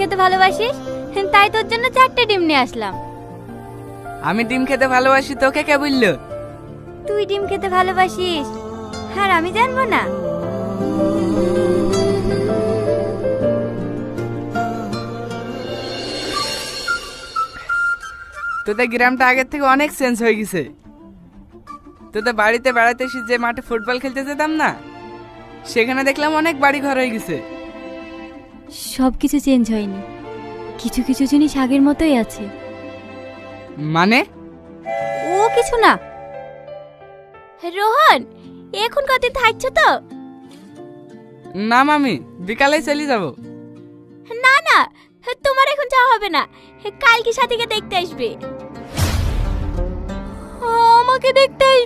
খেতে ভালোবাসিস, তাই তোর জন্য 4টে ডিম নিয়ে আসলাম। আমি ডিম খেতে ভালোবাসি, তোকে কে বললো? তুই ডিম খেতে ভালোবাসিস আর আমি জানবো না? তোদের গ্রামটা আগের থেকে অনেক চেঞ্জ হয়ে গেছে। তোদের বাড়িতে বেড়াতে এসে যে মাঠে ফুটবল খেলতে যেতাম না, সেখানে দেখলাম অনেক বাড়ি ঘর হয়ে গেছে। সব কিছু চেঞ্জ হয়নি, কিছু কিছু জিনিস আগের মতোই আছে। মানে? ও কিছু না। রোহন, এখন কত থাকছো তো? না মামি, বিকালে চলে যাব। না না, তোমার এখন যাওয়া হবে না, কালকে সাথীকে দেখতে আসবে। আমাকে দেখতে